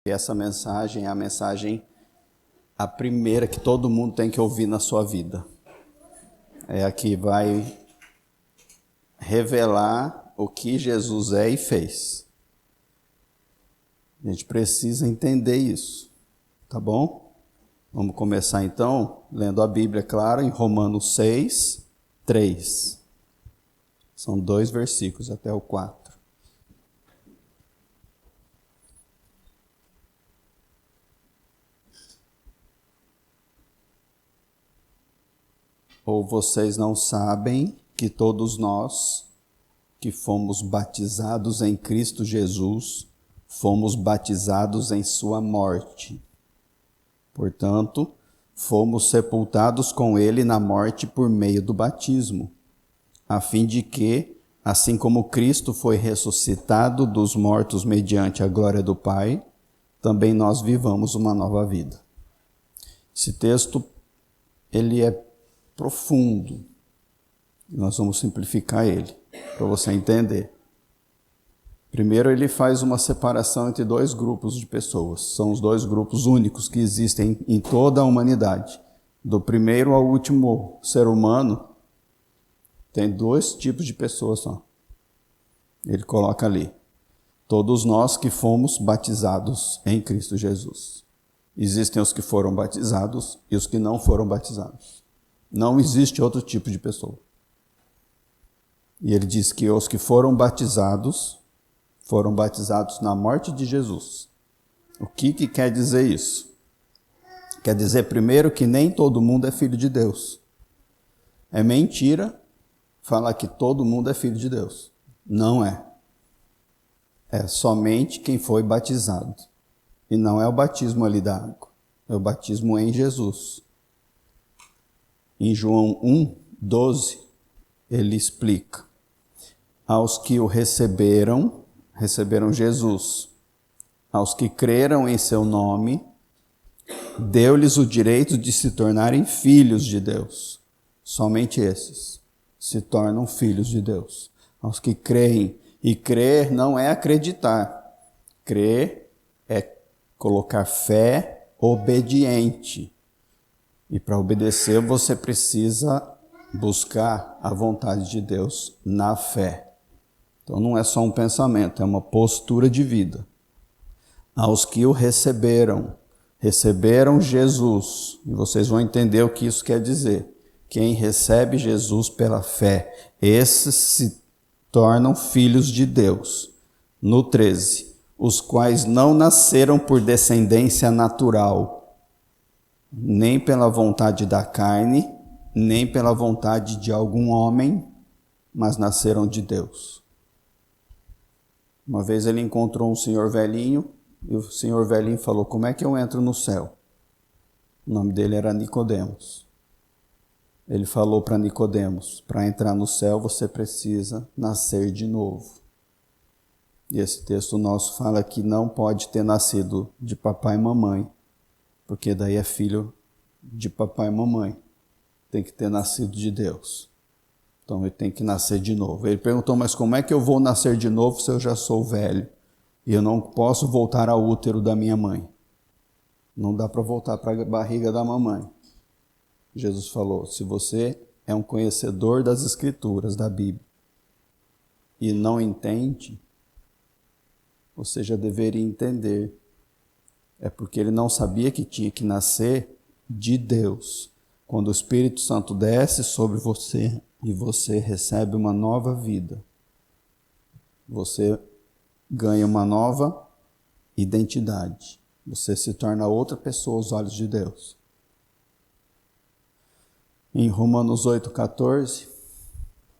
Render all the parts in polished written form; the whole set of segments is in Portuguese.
E essa mensagem é a mensagem, a primeira que todo mundo tem que ouvir na sua vida. É a que vai revelar o que Jesus é e fez. A gente precisa entender isso, tá bom? Vamos começar então, lendo a Bíblia, claro, em Romanos 6, 3. São 2 versículos até o 4. Ou vocês não sabem que todos nós que fomos batizados em Cristo Jesus, fomos batizados em sua morte. Portanto, fomos sepultados com ele na morte por meio do batismo, a fim de que, assim como Cristo foi ressuscitado dos mortos mediante a glória do Pai, também nós vivamos uma nova vida. Esse texto, ele é profundo. Nós vamos simplificar ele, para você entender. Primeiro, ele faz uma separação entre 2 grupos de pessoas. São os 2 grupos únicos que existem em toda a humanidade. Do primeiro ao último ser humano, tem 2 tipos de pessoas só. Ele coloca ali. Todos nós que fomos batizados em Cristo Jesus. Existem os que foram batizados e os que não foram batizados. Não existe outro tipo de pessoa. E ele diz que os que foram batizados na morte de Jesus. O que quer dizer isso? Quer dizer, primeiro, que nem todo mundo é filho de Deus. É mentira falar que todo mundo é filho de Deus. Não é. É somente quem foi batizado. E não é o batismo ali da água. É o batismo em Jesus. Em João 1, 12, ele explica. Aos que o receberam Jesus. Aos que creram em seu nome, deu-lhes o direito de se tornarem filhos de Deus. Somente esses se tornam filhos de Deus. Aos que creem. E crer não é acreditar. Crer é colocar fé obediente. E para obedecer, você precisa buscar a vontade de Deus na fé. Então não é só um pensamento, é uma postura de vida. Aos que o receberam Jesus. E vocês vão entender o que isso quer dizer. Quem recebe Jesus pela fé, esses se tornam filhos de Deus. No 13, os quais não nasceram por descendência natural, nem pela vontade da carne, nem pela vontade de algum homem, mas nasceram de Deus. Uma vez ele encontrou um senhor velhinho, e o senhor velhinho falou, como é que eu entro no céu? O nome dele era Nicodemos. Ele falou para Nicodemos, para entrar no céu você precisa nascer de novo. E esse texto nosso fala que não pode ter nascido de papai e mamãe, porque daí é filho de papai e mamãe. Tem que ter nascido de Deus. Então ele tem que nascer de novo. Ele perguntou, mas como é que eu vou nascer de novo se eu já sou velho? E eu não posso voltar ao útero da minha mãe. Não dá para voltar para a barriga da mamãe. Jesus falou, se você é um conhecedor das Escrituras, da Bíblia, e não entende, você já deveria entender. É porque ele não sabia que tinha que nascer de Deus. Quando o Espírito Santo desce sobre você e você recebe uma nova vida, você ganha uma nova identidade. Você se torna outra pessoa aos olhos de Deus. Em Romanos 8,14,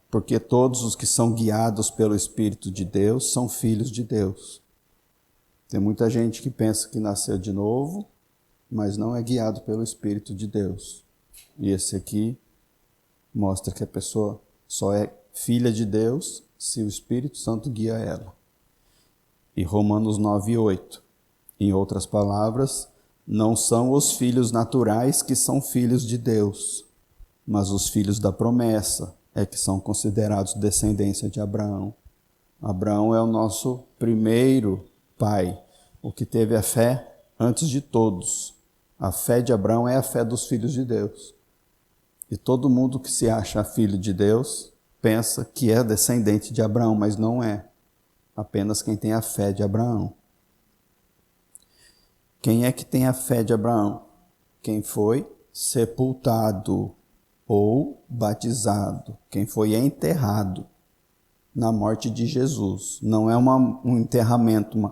porque todos os que são guiados pelo Espírito de Deus são filhos de Deus. Tem muita gente que pensa que nasceu de novo, mas não é guiado pelo Espírito de Deus. E esse aqui mostra que a pessoa só é filha de Deus se o Espírito Santo guia ela. E Romanos 9,8. Em outras palavras, não são os filhos naturais que são filhos de Deus, mas os filhos da promessa é que são considerados descendência de Abraão. Abraão é o nosso primeiro pai. o que teve a fé antes de todos. A fé de Abraão é a fé dos filhos de Deus. E todo mundo que se acha filho de Deus pensa que é descendente de Abraão, mas não é. Apenas quem tem a fé de Abraão. Quem é que tem a fé de Abraão? Quem foi sepultado ou batizado. Quem foi enterrado na morte de Jesus. Não é um enterramento,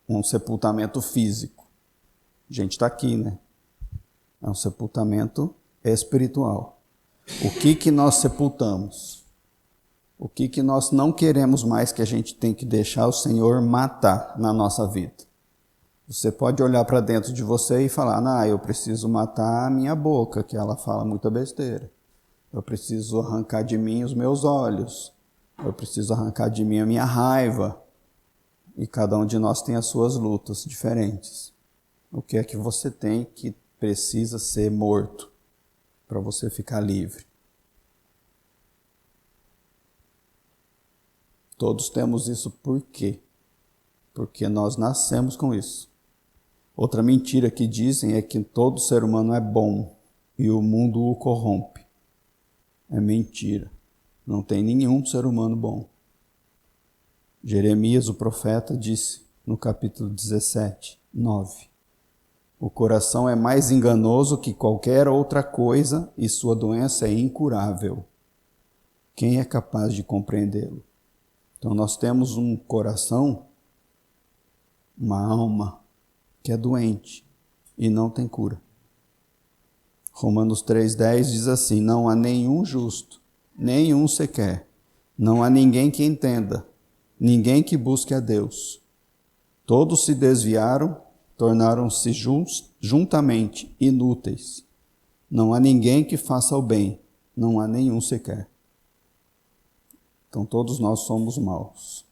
um sepultamento físico. A gente está aqui, né? É um sepultamento espiritual. O que nós sepultamos? O que nós não queremos mais, que a gente tem que deixar o Senhor matar na nossa vida? Você pode olhar para dentro de você e falar, eu preciso matar a minha boca, que ela fala muita besteira. Eu preciso arrancar de mim os meus olhos. Eu preciso arrancar de mim a minha raiva. E cada um de nós tem as suas lutas diferentes. O que é que você tem que precisa ser morto para você ficar livre? Todos temos isso por quê? Porque nós nascemos com isso. Outra mentira que dizem é que todo ser humano é bom e o mundo o corrompe. É mentira. Não tem nenhum ser humano bom. Jeremias, o profeta, disse no capítulo 17, 9: o coração é mais enganoso que qualquer outra coisa e sua doença é incurável. Quem é capaz de compreendê-lo? Então nós temos um coração, uma alma que é doente e não tem cura. Romanos 3,10 diz assim: não há nenhum justo, nenhum sequer. Não há ninguém que entenda, ninguém que busque a Deus. Todos se desviaram, tornaram-se juntamente inúteis. Não há ninguém que faça o bem, não há nenhum sequer. Então todos nós somos maus.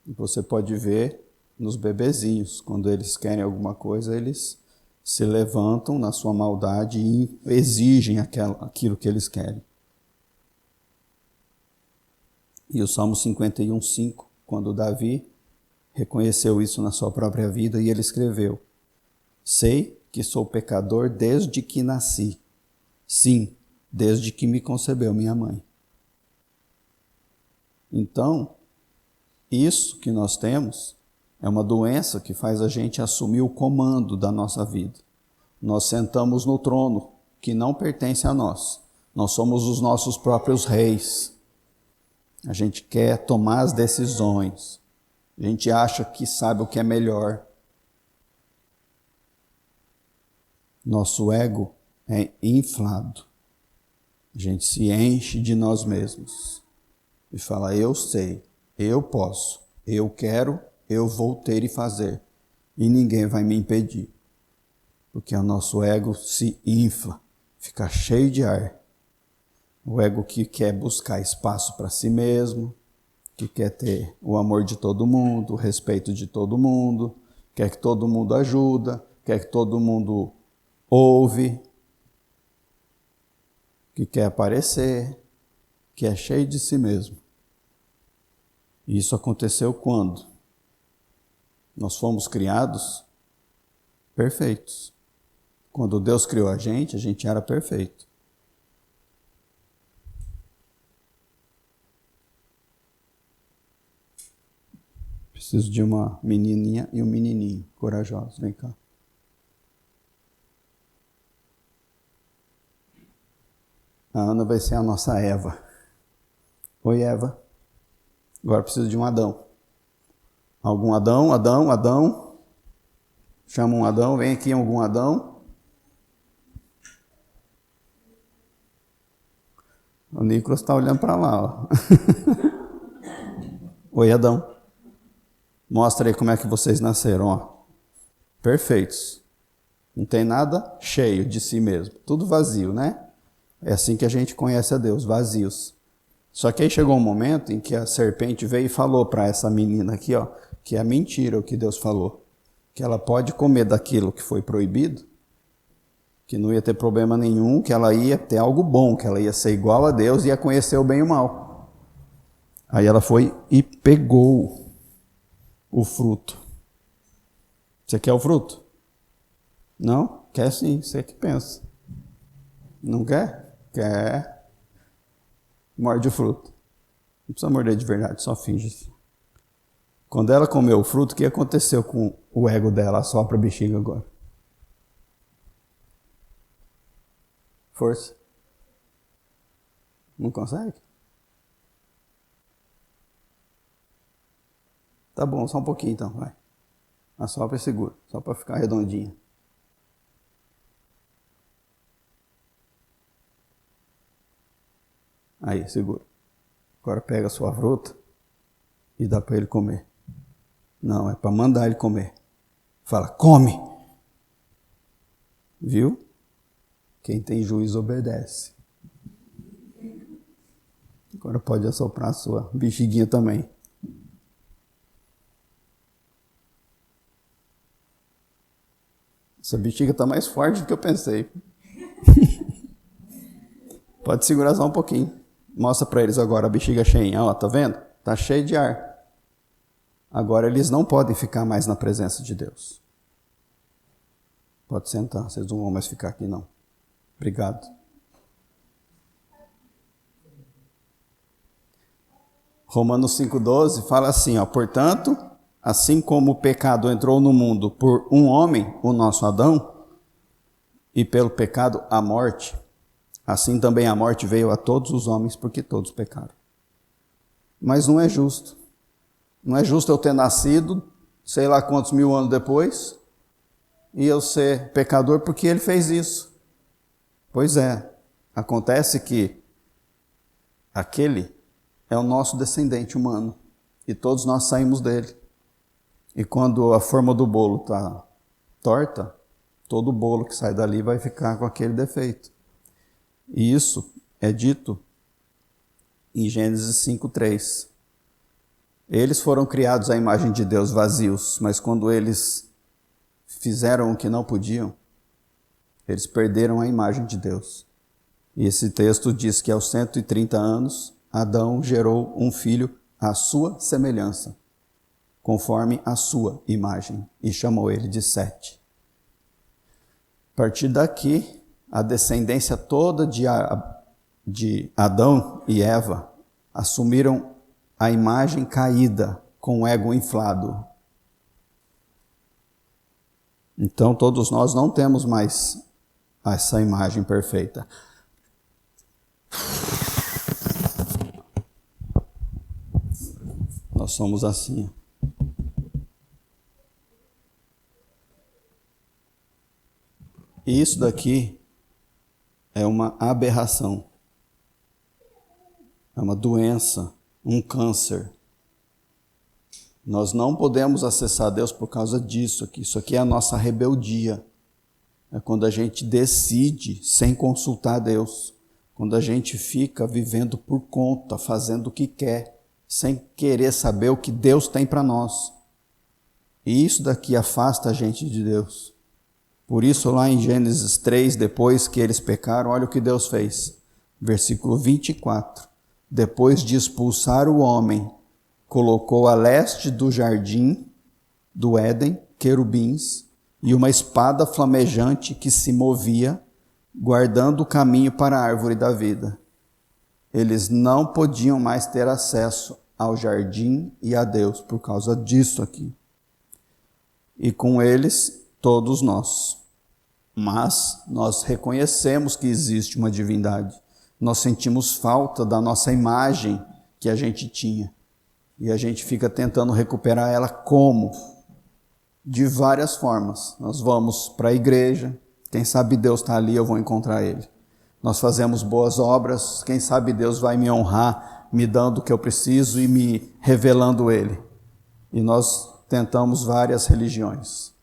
E você pode ver nos bebezinhos, quando eles querem alguma coisa, eles se levantam na sua maldade e exigem aquilo que eles querem. E o Salmo 51:5, quando Davi reconheceu isso na sua própria vida, e ele escreveu: sei que sou pecador desde que nasci. Sim, desde que me concebeu minha mãe. Então, isso que nós temos é uma doença que faz a gente assumir o comando da nossa vida. Nós sentamos no trono que não pertence a nós. Nós somos os nossos próprios reis. A gente quer tomar as decisões. A gente acha que sabe o que é melhor. Nosso ego é inflado. A gente se enche de nós mesmos e fala: eu sei, eu posso, eu quero, eu vou ter e fazer. E ninguém vai me impedir. Porque o nosso ego se infla, fica cheio de ar. O ego que quer buscar espaço para si mesmo, que quer ter o amor de todo mundo, o respeito de todo mundo, quer que todo mundo ajuda, quer que todo mundo ouve, que quer aparecer, que é cheio de si mesmo. E isso aconteceu quando? Nós fomos criados perfeitos. Quando Deus criou a gente era perfeito. Preciso de uma menininha e um menininho corajosos. Vem cá. A Ana vai ser a nossa Eva. Oi, Eva. Agora preciso de um Adão. Algum Adão? Adão. Chama um Adão, vem aqui algum Adão. O Nicolas está olhando para lá. Ó. Oi, Adão. Mostra aí como é que vocês nasceram. Ó. Perfeitos. Não tem nada cheio de si mesmo. Tudo vazio, né? É assim que a gente conhece a Deus, vazios. Só que aí chegou um momento em que a serpente veio e falou para essa menina aqui, ó, que é mentira o que Deus falou. Que ela pode comer daquilo que foi proibido, que não ia ter problema nenhum, que ela ia ter algo bom, que ela ia ser igual a Deus e ia conhecer o bem e o mal. Aí ela foi e pegou o fruto. Você quer o fruto? Não? Quer sim, você que pensa. Não quer? Quer. Morde o fruto. Não precisa morder de verdade, só finge. Quando ela comeu o fruto, o que aconteceu com o ego dela? Sopra a bexiga agora. Força. Não consegue? Tá bom, só um pouquinho então, vai. Assopra e segura, só para ficar redondinha. Aí, segura. Agora pega a sua fruta e dá para ele comer. Não, é para mandar ele comer. Fala, come! Viu? Quem tem juízo obedece. Agora pode assoprar a sua bexiguinha também. Essa bexiga está mais forte do que eu pensei. Pode segurar só um pouquinho. Mostra para eles agora a bexiga cheinha. Ó, tá vendo? Tá cheio de ar. Agora eles não podem ficar mais na presença de Deus. Pode sentar, vocês não vão mais ficar aqui não. Obrigado. Romanos 5,12 fala assim, ó, portanto, assim como o pecado entrou no mundo por um homem, o nosso Adão, e pelo pecado a morte, assim também a morte veio a todos os homens, porque todos pecaram. Mas não é justo. Não é justo eu ter nascido, sei lá quantos mil anos depois, e eu ser pecador porque ele fez isso. Pois é, acontece que aquele é o nosso descendente humano, e todos nós saímos dele. E quando a forma do bolo está torta, todo bolo que sai dali vai ficar com aquele defeito. E isso é dito em Gênesis 5:3. Eles foram criados à imagem de Deus vazios, mas quando eles fizeram o que não podiam, eles perderam a imagem de Deus. E esse texto diz que aos 130 anos, Adão gerou um filho à sua semelhança, conforme a sua imagem, e chamou ele de Sete. A partir daqui, a descendência toda de Adão e Eva assumiram a imagem caída com o ego inflado. Então todos nós não temos mais essa imagem perfeita. Nós somos assim. E isso daqui é uma aberração. É uma doença, um câncer. Nós não podemos acessar Deus por causa disso aqui. Isso aqui é a nossa rebeldia. É quando a gente decide sem consultar Deus. Quando a gente fica vivendo por conta, fazendo o que quer, sem querer saber o que Deus tem para nós. E isso daqui afasta a gente de Deus. Por isso lá em Gênesis 3, depois que eles pecaram, olha o que Deus fez. Versículo 24. Depois de expulsar o homem, colocou a leste do jardim do Éden querubins e uma espada flamejante que se movia, guardando o caminho para a árvore da vida. Eles não podiam mais ter acesso ao jardim e a Deus por causa disso aqui. E com eles, todos nós. Mas nós reconhecemos que existe uma divindade. Nós sentimos falta da nossa imagem que a gente tinha. E a gente fica tentando recuperar ela como? De várias formas. Nós vamos para a igreja. Quem sabe Deus está ali, eu vou encontrar Ele. Nós fazemos boas obras. Quem sabe Deus vai me honrar, me dando o que eu preciso e me revelando Ele. E nós tentamos várias religiões.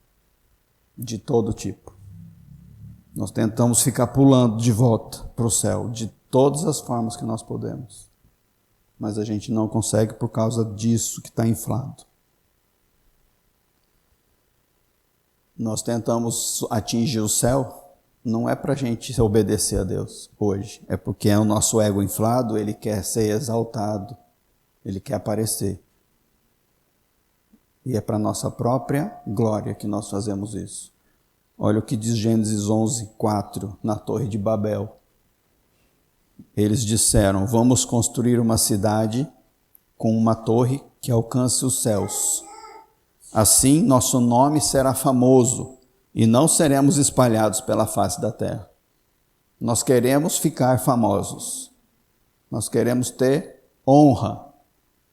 De todo tipo. Nós tentamos ficar pulando de volta para o céu, de todas as formas que nós podemos. Mas a gente não consegue por causa disso que está inflado. Nós tentamos atingir o céu, não é para a gente obedecer a Deus hoje. É porque é o nosso ego inflado, ele quer ser exaltado, ele quer aparecer. E é para nossa própria glória que nós fazemos isso. Olha o que diz Gênesis 11:4 na Torre de Babel. Eles disseram: vamos construir uma cidade com uma torre que alcance os céus. Assim nosso nome será famoso e não seremos espalhados pela face da terra. Nós queremos ficar famosos. Nós queremos ter honra,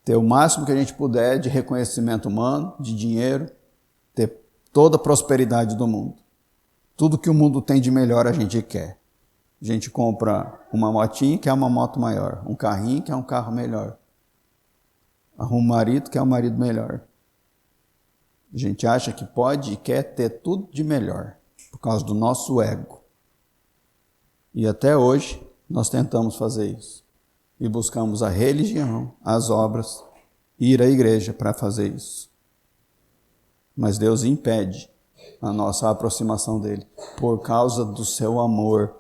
ter o máximo que a gente puder de reconhecimento humano, de dinheiro, ter toda a prosperidade do mundo. Tudo que o mundo tem de melhor a gente quer. A gente compra uma motinha, quer uma moto maior. Um carrinho, quer um carro melhor. Arruma um marido, quer um marido melhor. A gente acha que pode e quer ter tudo de melhor, por causa do nosso ego. E até hoje nós tentamos fazer isso. E buscamos a religião, as obras, ir à igreja para fazer isso. Mas Deus impede a nossa aproximação dele, por causa do seu amor.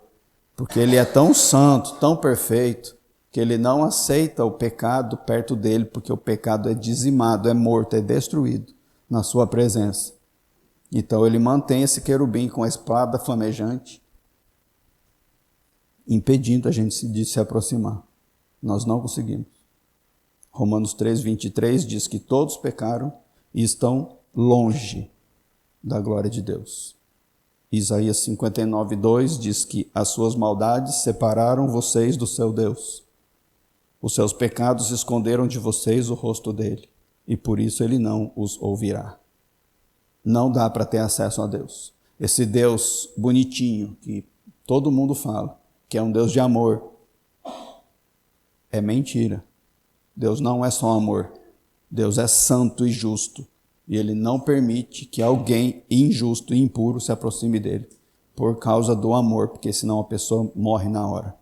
Porque ele é tão santo, tão perfeito, que ele não aceita o pecado perto dele, porque o pecado é dizimado, é morto, é destruído na sua presença. Então ele mantém esse querubim com a espada flamejante, impedindo a gente de se aproximar. Nós não conseguimos. Romanos 3:23 diz que todos pecaram e estão longe da glória de Deus. Isaías 59:2 diz que as suas maldades separaram vocês do seu Deus. Os seus pecados esconderam de vocês o rosto dele, e por isso ele não os ouvirá. Não dá para ter acesso a Deus. Esse Deus bonitinho, que todo mundo fala, que é um Deus de amor, é mentira. Deus não é só amor. Deus é santo e justo. E ele não permite que alguém injusto e impuro se aproxime dele, por causa do amor, porque senão a pessoa morre na hora.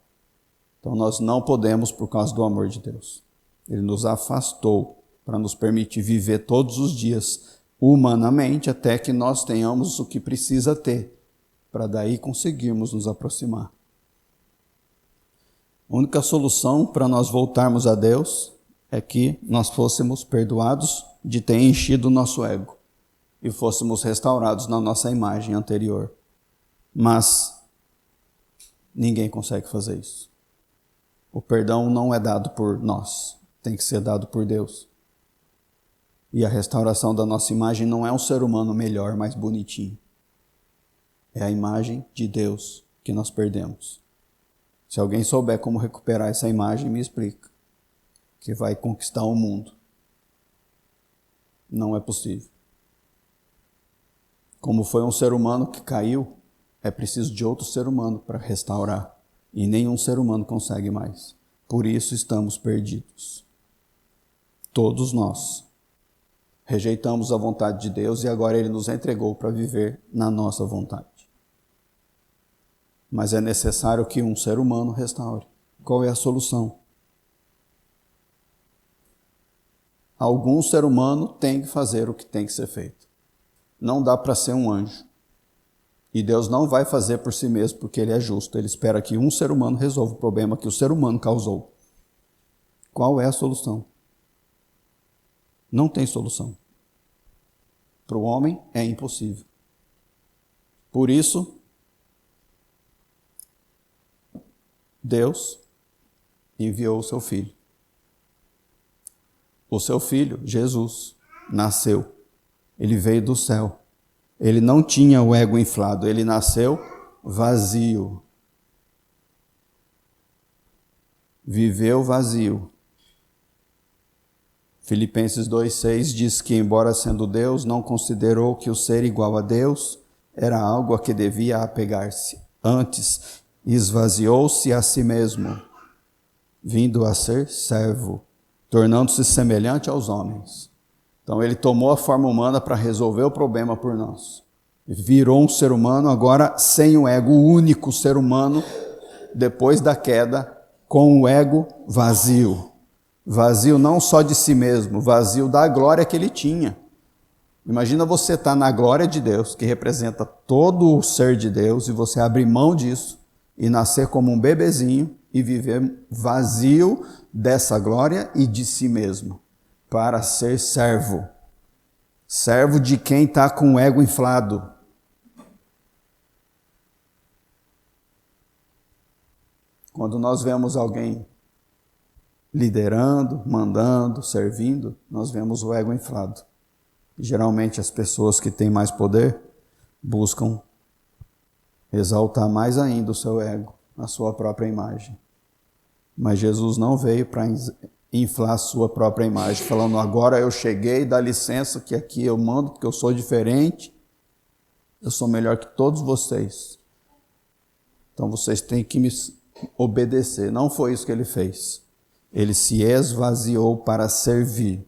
Então nós não podemos por causa do amor de Deus. Ele nos afastou para nos permitir viver todos os dias humanamente, até que nós tenhamos o que precisa ter, para daí conseguirmos nos aproximar. A única solução para nós voltarmos a Deus é que nós fôssemos perdoados de ter enchido o nosso ego e fôssemos restaurados na nossa imagem anterior. Mas ninguém consegue fazer isso. O perdão não é dado por nós, tem que ser dado por Deus. E a restauração da nossa imagem não é um ser humano melhor, mais bonitinho. É a imagem de Deus que nós perdemos. Se alguém souber como recuperar essa imagem, me explica. Que vai conquistar o mundo. Não é possível. Como foi um ser humano que caiu, é preciso de outro ser humano para restaurar. E nenhum ser humano consegue mais. Por isso estamos perdidos. Todos nós rejeitamos a vontade de Deus e agora Ele nos entregou para viver na nossa vontade. Mas é necessário que um ser humano restaure. Qual é a solução? Algum ser humano tem que fazer o que tem que ser feito. Não dá para ser um anjo. E Deus não vai fazer por si mesmo, porque Ele é justo. Ele espera que um ser humano resolva o problema que o ser humano causou. Qual é a solução? Não tem solução. Para o homem é impossível. Por isso, Deus enviou o seu Filho. O seu Filho, Jesus, nasceu. Ele veio do céu. Ele não tinha o ego inflado. Ele nasceu vazio. Viveu vazio. Filipenses 2,6 diz que, embora sendo Deus, não considerou que o ser igual a Deus era algo a que devia apegar-se. Antes, esvaziou-se a si mesmo, vindo a ser servo, tornando-se semelhante aos homens. Então ele tomou a forma humana para resolver o problema por nós. Virou um ser humano agora sem o ego, o único ser humano depois da queda com o ego vazio. Vazio não só de si mesmo, vazio da glória que ele tinha. Imagina você estar na glória de Deus, que representa todo o ser de Deus, e você abrir mão disso e nascer como um bebezinho e viver vazio dessa glória e de si mesmo, para ser servo. Servo de quem está com o ego inflado. Quando nós vemos alguém liderando, mandando, servindo, nós vemos o ego inflado. E, geralmente as pessoas que têm mais poder buscam exaltar mais ainda o seu ego, a sua própria imagem. Mas Jesus não veio para inflar a sua própria imagem, falando, agora eu cheguei, dá licença que aqui eu mando, porque eu sou diferente, eu sou melhor que todos vocês. Então vocês têm que me obedecer. Não foi isso que ele fez. Ele se esvaziou para servir.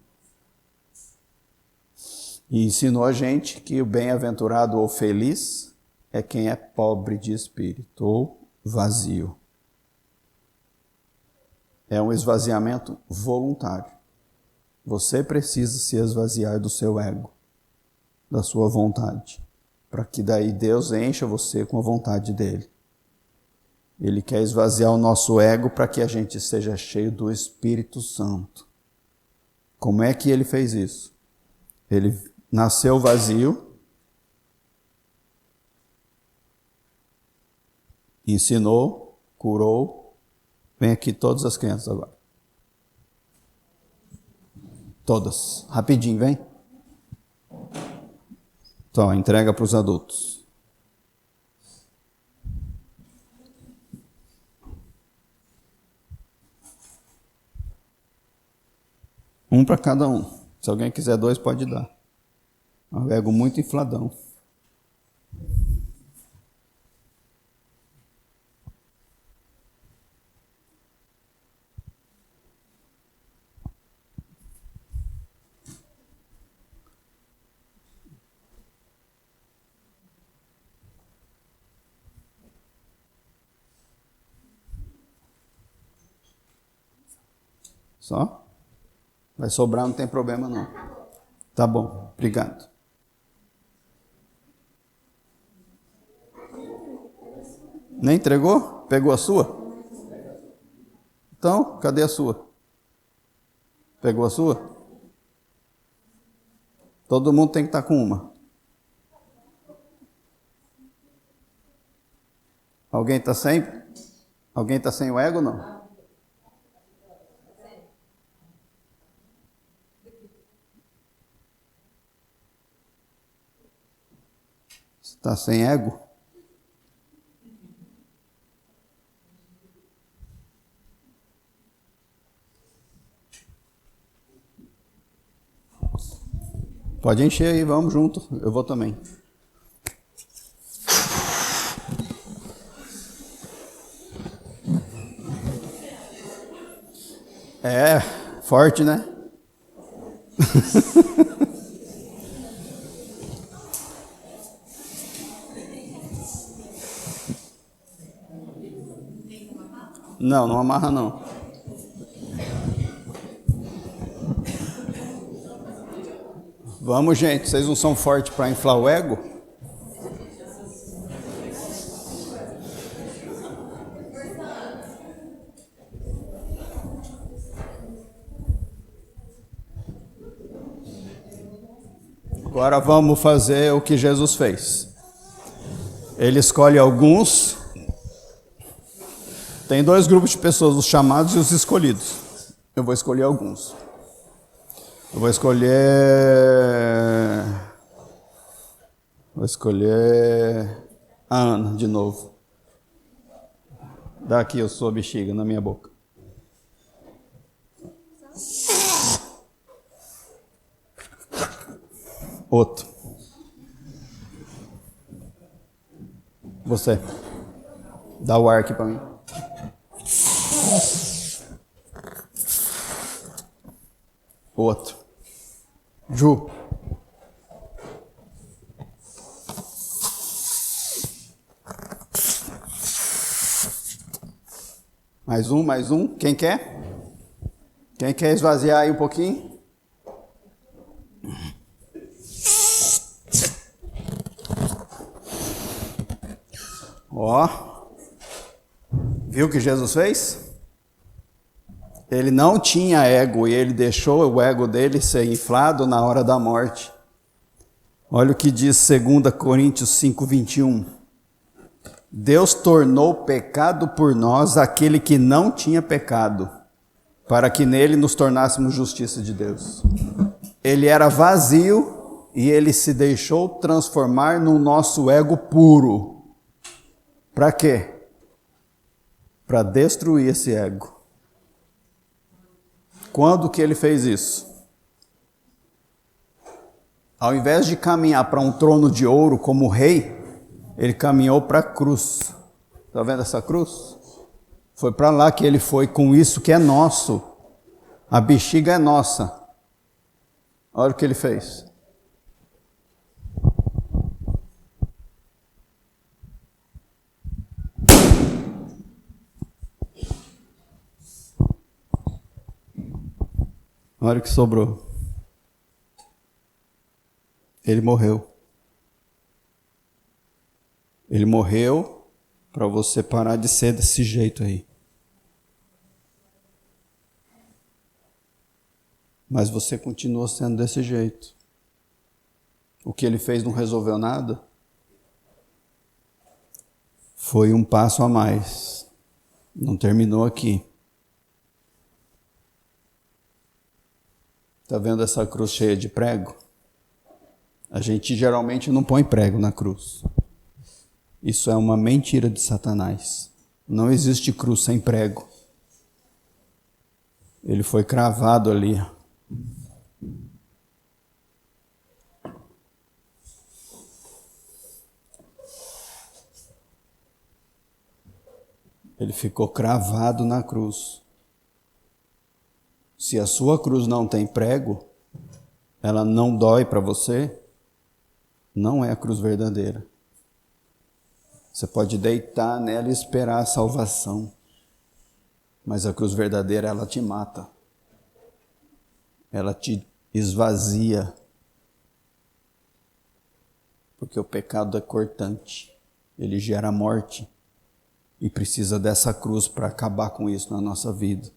E ensinou a gente que o bem-aventurado ou feliz é quem é pobre de espírito ou vazio. É um esvaziamento voluntário. Você precisa se esvaziar do seu ego, da sua vontade, para que daí Deus encha você com a vontade dele. Ele quer esvaziar o nosso ego para que a gente seja cheio do Espírito Santo. Como é que ele fez isso? Ele nasceu vazio, ensinou, curou. Vem aqui todas as crianças agora. Todas. Rapidinho, vem. Então, entrega para os adultos. Um para cada um. Se alguém quiser 2, pode dar. É um ego muito infladão. Só? Vai sobrar, não tem problema não. Tá bom, obrigado. Nem entregou? Pegou a sua? Então, cadê a sua? Pegou a sua? Todo mundo tem que estar com uma. Alguém está sem? Alguém está sem o ego ou não? Está sem ego? Pode encher aí, vamos junto. Eu vou também. É, forte, né? Não, não amarra não. Vamos, gente, vocês não são fortes para inflar o ego? Agora vamos fazer o que Jesus fez. Ele escolhe alguns. Tem 2 grupos de pessoas, os chamados e os escolhidos. Eu vou escolher alguns. Eu vou escolher a Ana de novo. Dá aqui a sua bexiga na minha boca. Outro. Você. Dá o ar aqui para mim. Outro. Ju. Mais um. Quem quer? Quem quer esvaziar aí um pouquinho? Ó. Viu o que Jesus fez? Ele não tinha ego e ele deixou o ego dele ser inflado na hora da morte. Olha o que diz 2 Coríntios 5:21. Deus tornou pecado por nós aquele que não tinha pecado, para que nele nos tornássemos justiça de Deus. Ele era vazio e ele se deixou transformar no nosso ego puro. Para quê? Para destruir esse ego. Quando que ele fez isso? Ao invés de caminhar para um trono de ouro como rei, ele caminhou para a cruz. Está vendo essa cruz? Foi para lá que ele foi com isso que é nosso. A bexiga é nossa. Olha o que ele fez. Olha o que sobrou. Ele morreu. Ele morreu para você parar de ser desse jeito aí. Mas você continua sendo desse jeito. O que ele fez não resolveu nada? Foi um passo a mais. Não terminou aqui. Está vendo essa cruz cheia de prego? A gente geralmente não põe prego na cruz. Isso é uma mentira de Satanás. Não existe cruz sem prego. Ele foi cravado ali. Ele ficou cravado na cruz. Se a sua cruz não tem prego, ela não dói para você, não é a cruz verdadeira. Você pode deitar nela e esperar a salvação, mas a cruz verdadeira, ela te mata. Ela te esvazia. Porque o pecado é cortante, ele gera morte. E precisa dessa cruz para acabar com isso na nossa vida.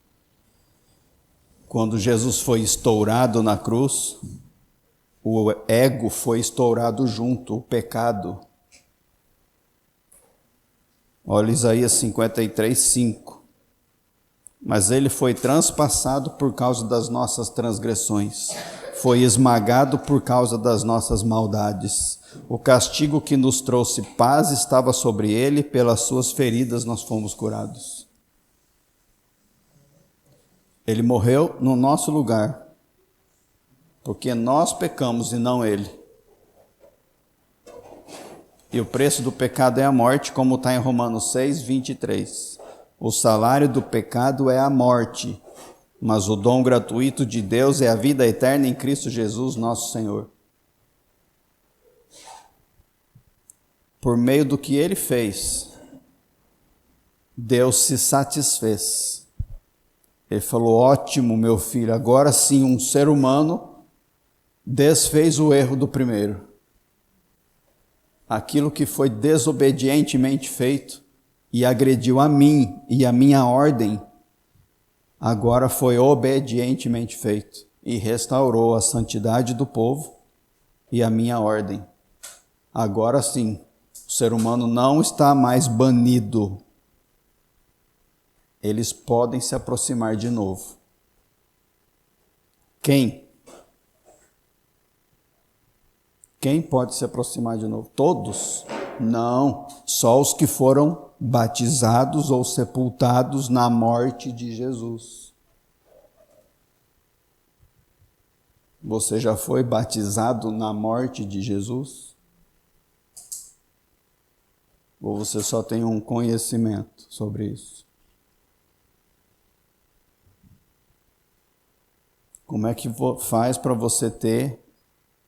Quando Jesus foi estourado na cruz, o ego foi estourado junto, o pecado. Olha Isaías 53:5. Mas ele foi transpassado por causa das nossas transgressões, foi esmagado por causa das nossas maldades. O castigo que nos trouxe paz estava sobre ele, pelas suas feridas nós fomos curados. Ele morreu no nosso lugar, porque nós pecamos e não ele. E o preço do pecado é a morte, como está em Romanos 6:23. O salário do pecado é a morte, mas o dom gratuito de Deus é a vida eterna em Cristo Jesus, nosso Senhor. Por meio do que ele fez, Deus se satisfez. Ele falou: ótimo, meu filho, agora sim um ser humano desfez o erro do primeiro. Aquilo que foi desobedientemente feito e agrediu a mim e a minha ordem, agora foi obedientemente feito e restaurou a santidade do povo e a minha ordem. Agora sim, o ser humano não está mais banido. Eles podem se aproximar de novo. Quem? Quem pode se aproximar de novo? Todos? Não, só os que foram batizados ou sepultados na morte de Jesus. Você já foi batizado na morte de Jesus? Ou você só tem um conhecimento sobre isso? Como é que faz para você ter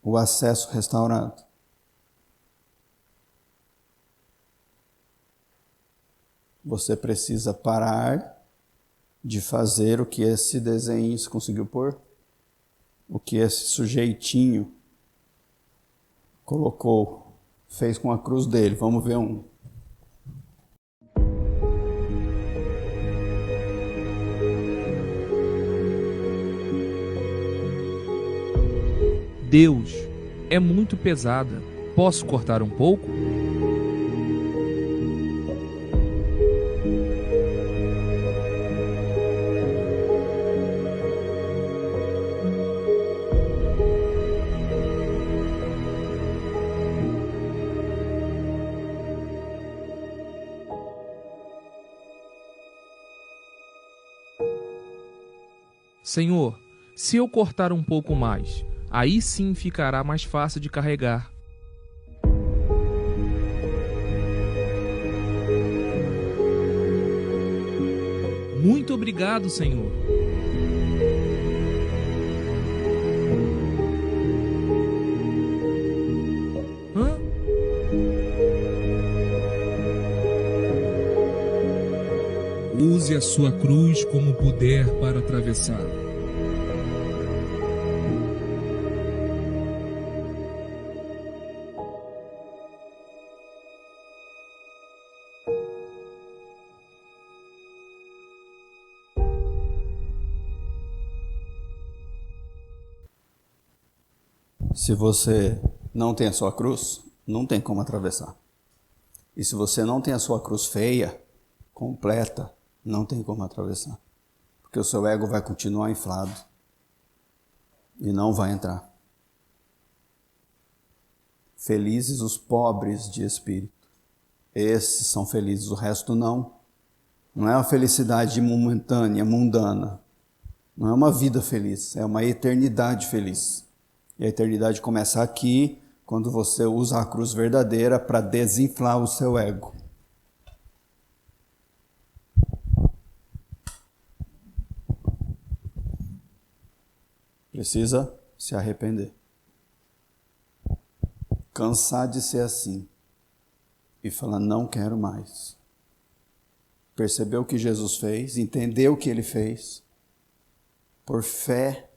o acesso restaurado? Você precisa parar de fazer o que esse desenho conseguiu pôr, o que esse sujeitinho colocou, fez com a cruz dele. Vamos ver um. Deus é muito pesada. Posso cortar um pouco? Senhor, se eu cortar um pouco mais, aí sim ficará mais fácil de carregar. Muito obrigado, Senhor. Hã? Use a sua cruz como puder para atravessar. Se você não tem a sua cruz, não tem como atravessar. E se você não tem a sua cruz feia, completa, não tem como atravessar. Porque o seu ego vai continuar inflado e não vai entrar. Felizes os pobres de espírito. Esses são felizes, o resto não. Não é uma felicidade momentânea, mundana. Não é uma vida feliz, é uma eternidade feliz. E a eternidade começa aqui, quando você usa a cruz verdadeira para desinflar o seu ego. Precisa se arrepender. Cansar de ser assim. E falar, não quero mais. Percebeu o que Jesus fez, entendeu o que ele fez. Por fé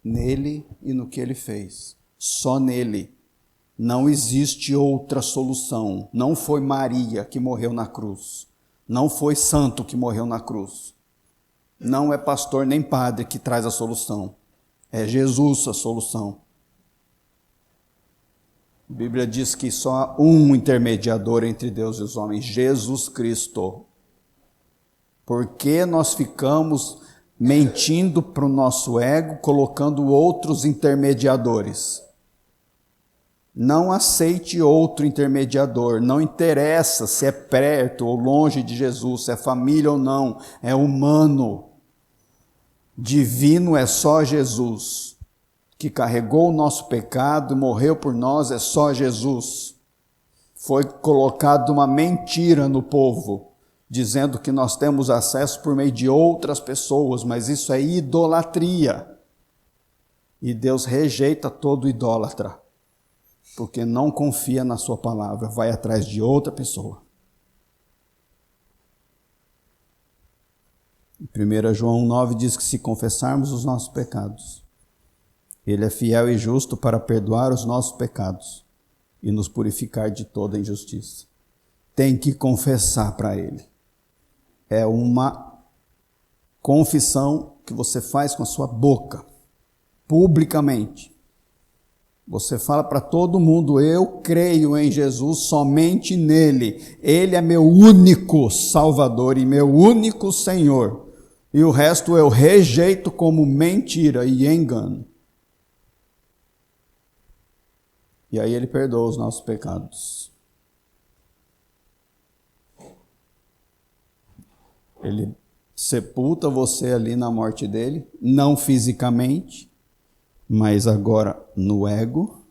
nele e no que ele fez. Só nele. Não existe outra solução. Não foi Maria que morreu na cruz. Não foi santo que morreu na cruz. Não é pastor nem padre que traz a solução. É Jesus a solução. A Bíblia diz que só há um intermediador entre Deus e os homens, Jesus Cristo. Por que nós ficamos mentindo para o nosso ego, colocando outros intermediadores? Não aceite outro intermediador, não interessa se é perto ou longe de Jesus, se é família ou não, é humano. Divino é só Jesus, que carregou o nosso pecado, morreu por nós, é só Jesus. Foi colocado uma mentira no povo, dizendo que nós temos acesso por meio de outras pessoas, mas isso é idolatria. E Deus rejeita todo idólatra, porque não confia na sua palavra, vai atrás de outra pessoa. 1 João 9 diz que se confessarmos os nossos pecados, Ele é fiel e justo para perdoar os nossos pecados e nos purificar de toda injustiça. Tem que confessar para Ele. É uma confissão que você faz com a sua boca, publicamente. Você fala para todo mundo, eu creio em Jesus, somente nele. Ele é meu único Salvador e meu único Senhor. E o resto eu rejeito como mentira e engano. E aí ele perdoa os nossos pecados. Ele sepulta você ali na morte dele, não fisicamente, mas agora no ego.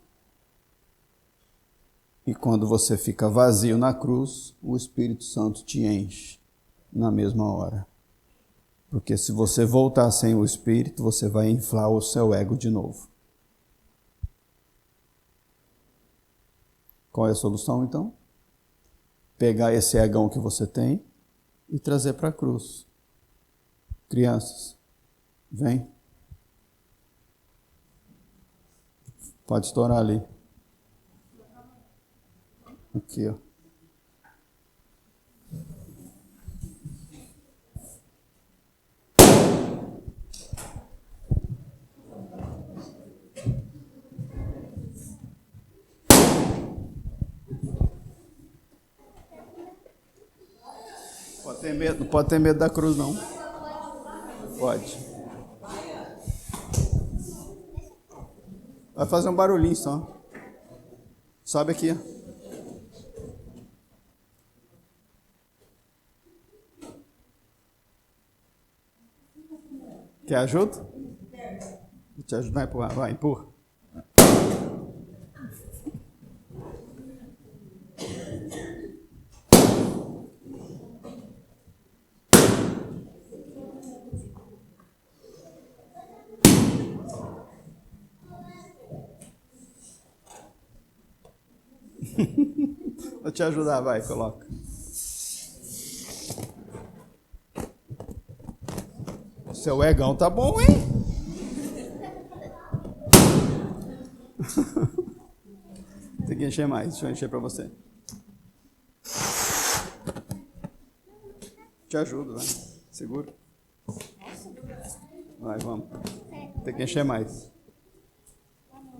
E quando você fica vazio na cruz, o Espírito Santo te enche na mesma hora. Porque se você voltar sem o Espírito, você vai inflar o seu ego de novo. Qual é a solução então? Pegar esse egão que você tem e trazer para a cruz. Crianças, vem. Pode estourar ali. Aqui, ó. Não pode ter medo da cruz, não. Pode. Vai fazer um barulhinho só. Sobe aqui. Quer ajuda? Vou te ajudar a empurrar. Vai, empurra. Vou te ajudar, vai, coloca. O seu egão tá bom, hein? Tem que encher mais, deixa eu encher pra você. Te ajudo, vai. Segura. Vai, vamos. Tem que encher mais.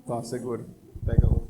Tá, segura. Pega o.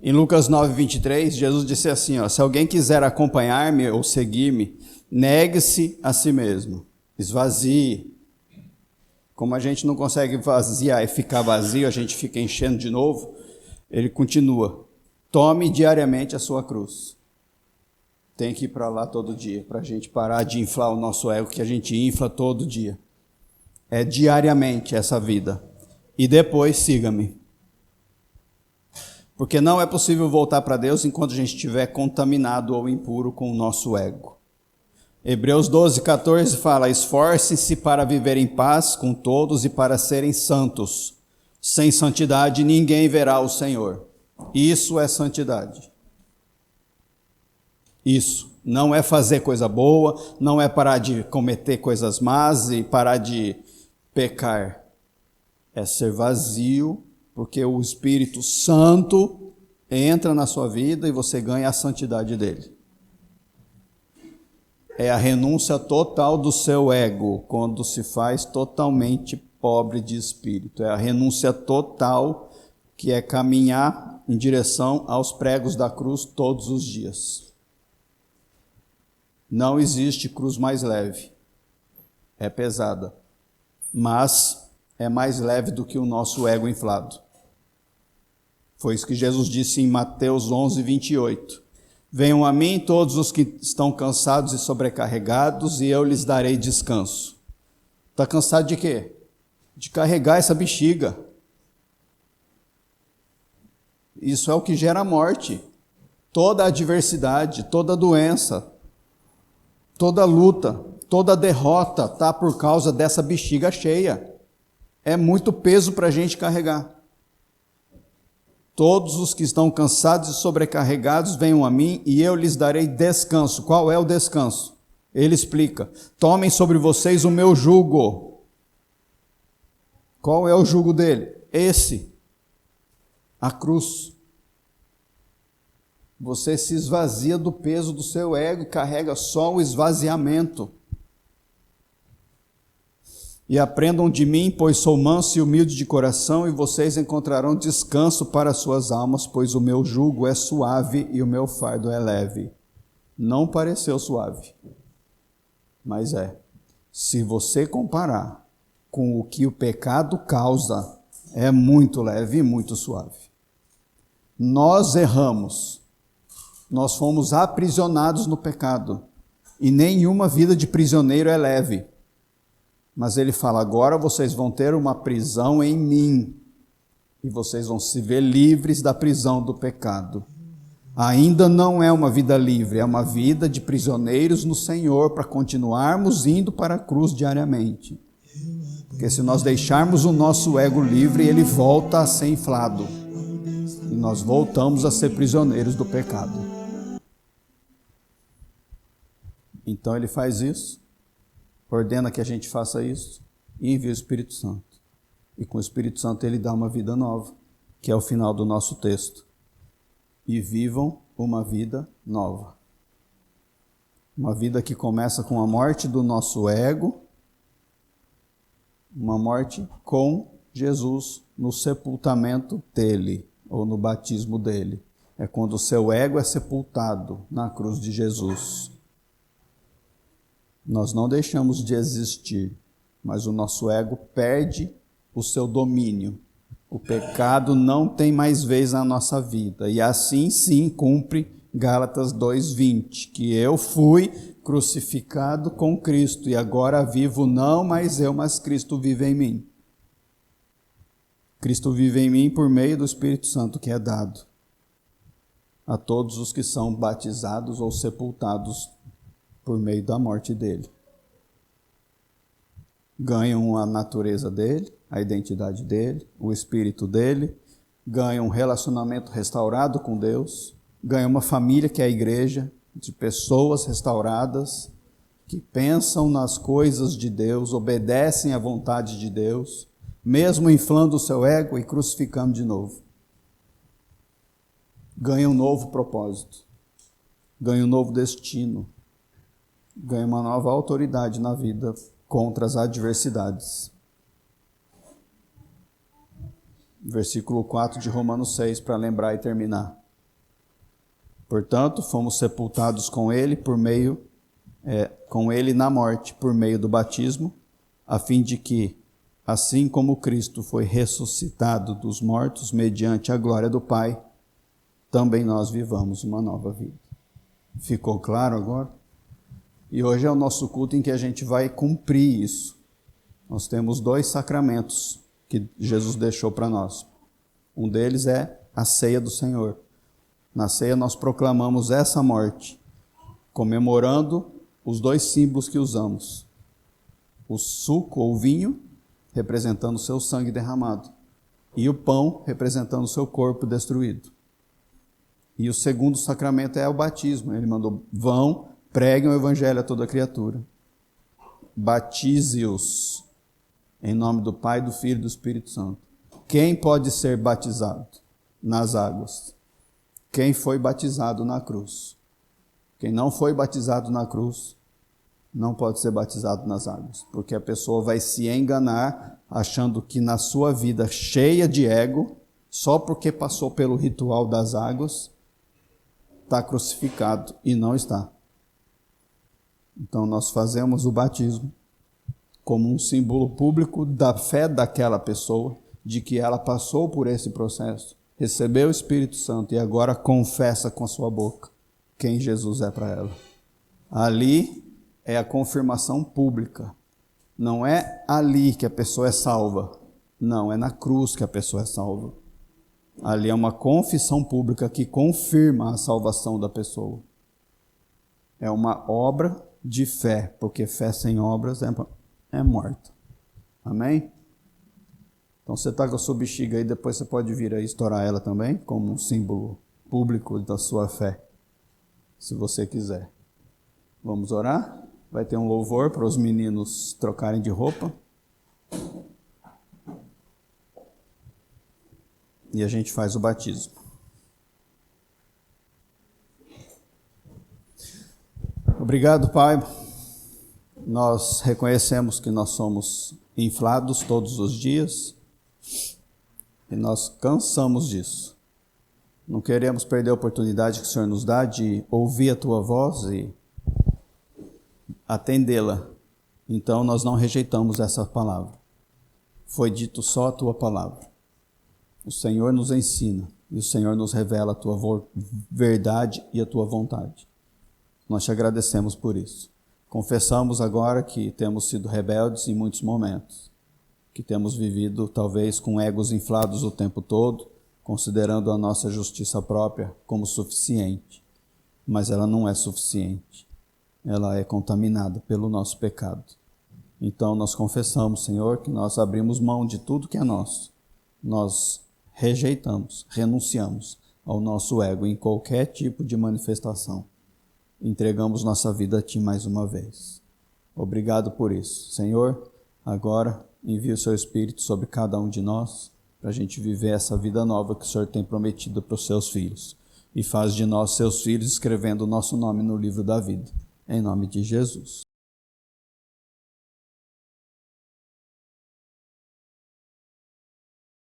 Em Lucas 9, 23, Jesus disse assim, ó, se alguém quiser acompanhar-me ou seguir-me, negue-se a si mesmo, esvazie. Como a gente não consegue vaziar e ficar vazio, a gente fica enchendo de novo, ele continua, tome diariamente a sua cruz. Tem que ir para lá todo dia, para a gente parar de inflar o nosso ego, que a gente infla todo dia. É diariamente essa vida. E depois siga-me. Porque não é possível voltar para Deus enquanto a gente estiver contaminado ou impuro com o nosso ego. Hebreus 12, 14 fala, esforcem-se para viver em paz com todos e para serem santos. Sem santidade ninguém verá o Senhor. Isso é santidade. Isso. Não é fazer coisa boa, não é parar de cometer coisas más e parar de pecar. É ser vazio, porque o Espírito Santo entra na sua vida e você ganha a santidade dele. É a renúncia total do seu ego, quando se faz totalmente pobre de espírito. É a renúncia total, que é caminhar em direção aos pregos da cruz todos os dias. Não existe cruz mais leve. É pesada. Mas é mais leve do que o nosso ego inflado. Foi isso que Jesus disse em Mateus 11, 28. Venham a mim todos os que estão cansados e sobrecarregados, e eu lhes darei descanso. Está cansado de quê? De carregar essa bexiga. Isso é o que gera a morte. Toda a adversidade, toda a doença, toda a luta, toda a derrota está por causa dessa bexiga cheia. É muito peso para a gente carregar. Todos os que estão cansados e sobrecarregados, venham a mim e eu lhes darei descanso. Qual é o descanso? Ele explica. Tomem sobre vocês o meu jugo. Qual é o jugo dele? Esse. A cruz. Você se esvazia do peso do seu ego e carrega só o esvaziamento. E aprendam de mim, pois sou manso e humilde de coração, e vocês encontrarão descanso para suas almas, pois o meu jugo é suave e o meu fardo é leve. Não pareceu suave, mas é. Se você comparar com o que o pecado causa, é muito leve e muito suave. Nós erramos, nós fomos aprisionados no pecado, e nenhuma vida de prisioneiro é leve. Mas ele fala, agora vocês vão ter uma prisão em mim, e vocês vão se ver livres da prisão do pecado. Ainda não é uma vida livre, é uma vida de prisioneiros no Senhor, para continuarmos indo para a cruz diariamente. Porque se nós deixarmos o nosso ego livre, ele volta a ser inflado. E nós voltamos a ser prisioneiros do pecado. Então ele faz isso, ordena que a gente faça isso, e envia o Espírito Santo. E com o Espírito Santo ele dá uma vida nova, que é o final do nosso texto. E vivam uma vida nova. Uma vida que começa com a morte do nosso ego, uma morte com Jesus no sepultamento dele, ou no batismo dele. É quando o seu ego é sepultado na cruz de Jesus. Nós não deixamos de existir, mas o nosso ego perde o seu domínio. O pecado não tem mais vez na nossa vida. E assim sim cumpre Gálatas 2:20, que eu fui crucificado com Cristo e agora vivo não mais eu, mas Cristo vive em mim. Cristo vive em mim por meio do Espírito Santo que é dado a todos os que são batizados ou sepultados por meio da morte dele. Ganham a natureza dele, a identidade dele, o espírito dele, ganham um relacionamento restaurado com Deus, ganham uma família que é a igreja, de pessoas restauradas, que pensam nas coisas de Deus, obedecem à vontade de Deus, mesmo inflando o seu ego e crucificando de novo. Ganham um novo propósito, ganham um novo destino, ganham uma nova autoridade na vida contra as adversidades. Versículo 4 de Romanos 6, para lembrar e terminar. Portanto, fomos sepultados com ele na morte, por meio do batismo, a fim de que, assim como Cristo foi ressuscitado dos mortos mediante a glória do Pai, também nós vivamos uma nova vida. Ficou claro agora? E hoje é o nosso culto em que a gente vai cumprir isso. Nós temos 2 sacramentos que Jesus deixou para nós. Um deles é a ceia do Senhor. Na ceia nós proclamamos essa morte, comemorando os 2 símbolos que usamos. O suco ou vinho, representando o seu sangue derramado, e o pão, representando o seu corpo destruído. E o segundo sacramento é o batismo. Ele mandou, vão, preguem o evangelho a toda criatura. Batize-os em nome do Pai, do Filho e do Espírito Santo. Quem pode ser batizado nas águas? Quem foi batizado na cruz. Quem não foi batizado na cruz, não pode ser batizado nas águas, porque a pessoa vai se enganar achando que na sua vida cheia de ego, só porque passou pelo ritual das águas, está crucificado, e não está. Então nós fazemos o batismo como um símbolo público da fé daquela pessoa, de que ela passou por esse processo, recebeu o Espírito Santo e agora confessa com a sua boca quem Jesus é para ela. Ali é a confirmação pública. Não é ali que a pessoa é salva. Não, é na cruz que a pessoa é salva. Ali é uma confissão pública que confirma a salvação da pessoa. É uma obra de fé, porque fé sem obras é morta. Amém? Então você está com a sua bexiga aí, depois você pode vir aí estourar ela também, como um símbolo público da sua fé, se você quiser. Vamos orar? Vai ter um louvor para os meninos trocarem de roupa. E a gente faz o batismo. Obrigado, Pai. Nós reconhecemos que nós somos inflados todos os dias e nós cansamos disso. Não queremos perder a oportunidade que o Senhor nos dá de ouvir a Tua voz e atendê-la. Então nós não rejeitamos essa palavra. Foi dito só a Tua palavra. O Senhor nos ensina e o Senhor nos revela a Tua verdade e a Tua vontade. Nós te agradecemos por isso. Confessamos agora que temos sido rebeldes em muitos momentos, que temos vivido talvez com egos inflados o tempo todo, considerando a nossa justiça própria como suficiente. Mas ela não é suficiente. Ela é contaminada pelo nosso pecado. Então nós confessamos, Senhor, que nós abrimos mão de tudo que é nosso. Nós rejeitamos, renunciamos ao nosso ego em qualquer tipo de manifestação. Entregamos nossa vida a Ti mais uma vez. Obrigado por isso. Senhor, agora envia o Seu Espírito sobre cada um de nós, para a gente viver essa vida nova que o Senhor tem prometido para os Seus filhos. E faz de nós Seus filhos, escrevendo o nosso nome no livro da vida. Em nome de Jesus.